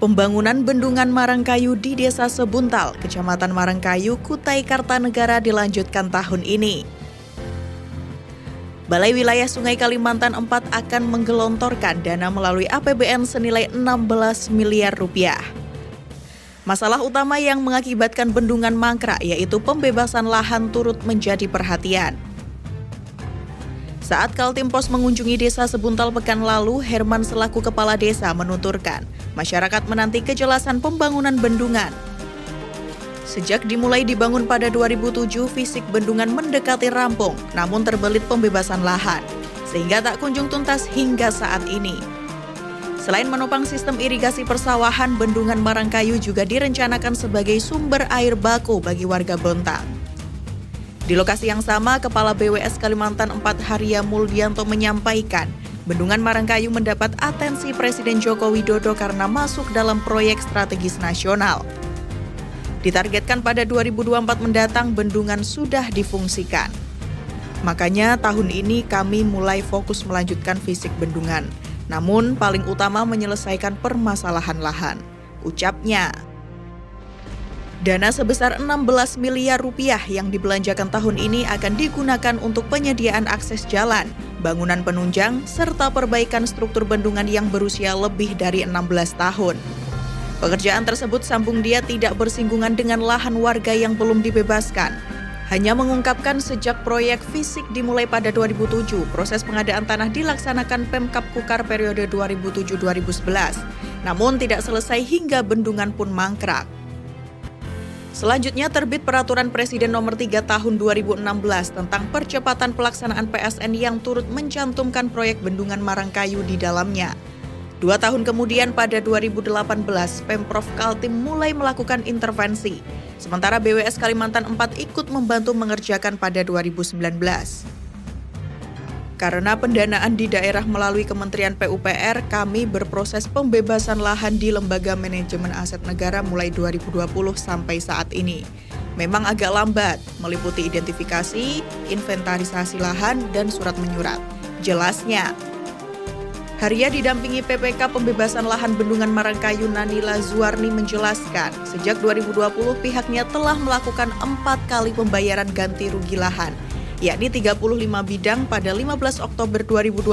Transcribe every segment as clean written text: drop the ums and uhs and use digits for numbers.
Pembangunan Bendungan Marangkayu di Desa Sebuntal, Kecamatan Marangkayu, Kutai Kartanegara dilanjutkan tahun ini. Balai Wilayah Sungai Kalimantan IV akan menggelontorkan dana melalui APBN senilai 16 miliar rupiah. Masalah utama yang mengakibatkan bendungan mangkrak yaitu pembebasan lahan turut menjadi perhatian. Saat Kaltim Pos mengunjungi Desa Sebuntal pekan lalu, Herman selaku kepala desa menuturkan, masyarakat menanti kejelasan pembangunan bendungan. Sejak dimulai dibangun pada 2007, fisik bendungan mendekati rampung, namun terbelit pembebasan lahan, sehingga tak kunjung tuntas hingga saat ini. Selain menopang sistem irigasi persawahan, Bendungan Marangkayu juga direncanakan sebagai sumber air baku bagi warga Bontang. Di lokasi yang sama, Kepala BWS Kalimantan IV Haria Muldianto menyampaikan, Bendungan Marangkayu mendapat atensi Presiden Joko Widodo karena masuk dalam proyek strategis nasional. Ditargetkan pada 2024 mendatang, bendungan sudah difungsikan. Makanya tahun ini kami mulai fokus melanjutkan fisik bendungan, namun paling utama menyelesaikan permasalahan lahan, ucapnya. Dana sebesar 16 miliar rupiah yang dibelanjakan tahun ini akan digunakan untuk penyediaan akses jalan, bangunan penunjang, serta perbaikan struktur bendungan yang berusia lebih dari 16 tahun. Pekerjaan tersebut sambung dia tidak bersinggungan dengan lahan warga yang belum dibebaskan. Hanya mengungkapkan sejak proyek fisik dimulai pada 2007, proses pengadaan tanah dilaksanakan Pemkab Kukar periode 2007-2011, namun tidak selesai hingga bendungan pun mangkrak. Selanjutnya terbit Peraturan Presiden Nomor 3 Tahun 2016 tentang percepatan pelaksanaan PSN yang turut mencantumkan proyek Bendungan Marangkayu di dalamnya. 2 tahun kemudian pada 2018, Pemprov Kaltim mulai melakukan intervensi, sementara BWS Kalimantan IV ikut membantu mengerjakan pada 2019. Karena pendanaan di daerah melalui Kementerian PUPR, kami berproses pembebasan lahan di Lembaga Manajemen Aset Negara mulai 2020 sampai saat ini. Memang agak lambat, meliputi identifikasi, inventarisasi lahan, dan surat menyurat. Jelasnya, Haria didampingi PPK Pembebasan Lahan Bendungan Marangkayu Nanila Zuarni menjelaskan, sejak 2020 pihaknya telah melakukan 4 kali pembayaran ganti rugi lahan, yakni 35 bidang pada 15 Oktober 2020,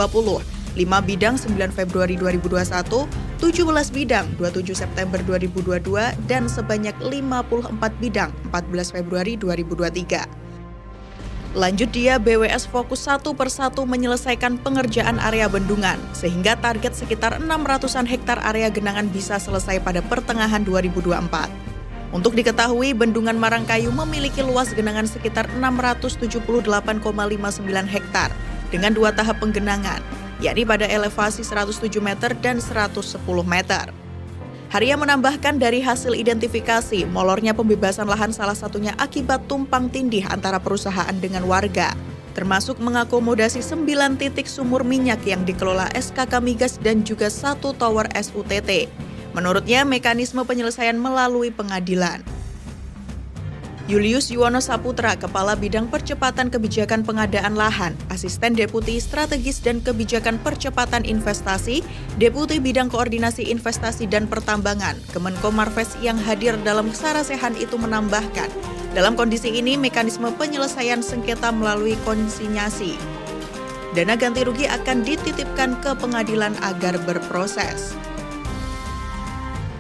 5 bidang 9 Februari 2021, 17 bidang 27 September 2022, dan sebanyak 54 bidang 14 Februari 2023. Lanjut dia, BWS fokus satu persatu menyelesaikan pengerjaan area bendungan, sehingga target sekitar 600-an hektar area genangan bisa selesai pada pertengahan 2024. Untuk diketahui, Bendungan Marangkayu memiliki luas genangan sekitar 678,59 hektar dengan 2 tahap penggenangan, yakni pada elevasi 107 meter dan 110 meter. Haria menambahkan dari hasil identifikasi, molornya pembebasan lahan salah satunya akibat tumpang tindih antara perusahaan dengan warga, termasuk mengakomodasi 9 titik sumur minyak yang dikelola SKK Migas dan juga 1 tower SUTT. Menurutnya, mekanisme penyelesaian melalui pengadilan. Julius Yuwono Saputra, Kepala Bidang Percepatan Kebijakan Pengadaan Lahan, Asisten Deputi Strategis dan Kebijakan Percepatan Investasi, Deputi Bidang Koordinasi Investasi dan Pertambangan, Kemenko Marves yang hadir dalam sarasehan itu menambahkan, dalam kondisi ini mekanisme penyelesaian sengketa melalui konsinyasi. Dana ganti rugi akan dititipkan ke pengadilan agar berproses.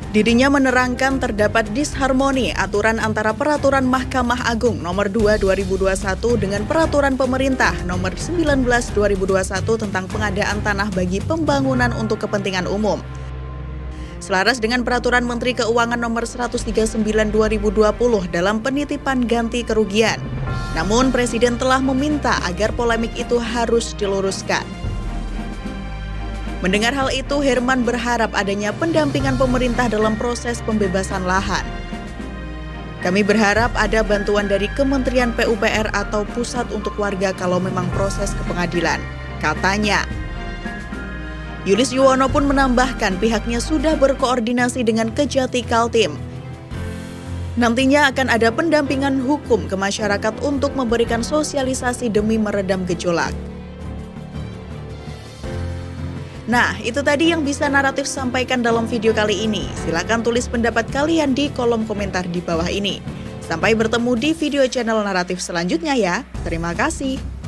Dirinya menerangkan terdapat disharmoni aturan antara Peraturan Mahkamah Agung Nomor 2 2021 dengan Peraturan Pemerintah Nomor 19 2021 tentang pengadaan tanah bagi pembangunan untuk kepentingan umum. Selaras dengan Peraturan Menteri Keuangan Nomor 139 2020 dalam penitipan ganti kerugian. Namun Presiden telah meminta agar polemik itu harus diluruskan. Mendengar hal itu, Herman berharap adanya pendampingan pemerintah dalam proses pembebasan lahan. Kami berharap ada bantuan dari Kementerian PUPR atau pusat untuk warga kalau memang proses ke pengadilan, katanya. Julius Yuwono pun menambahkan pihaknya sudah berkoordinasi dengan Kejati Kaltim. Nantinya akan ada pendampingan hukum ke masyarakat untuk memberikan sosialisasi demi meredam gejolak. Nah, itu tadi yang bisa Naratif sampaikan dalam video kali ini. Silakan tulis pendapat kalian di kolom komentar di bawah ini. Sampai bertemu di video channel Naratif selanjutnya ya. Terima kasih.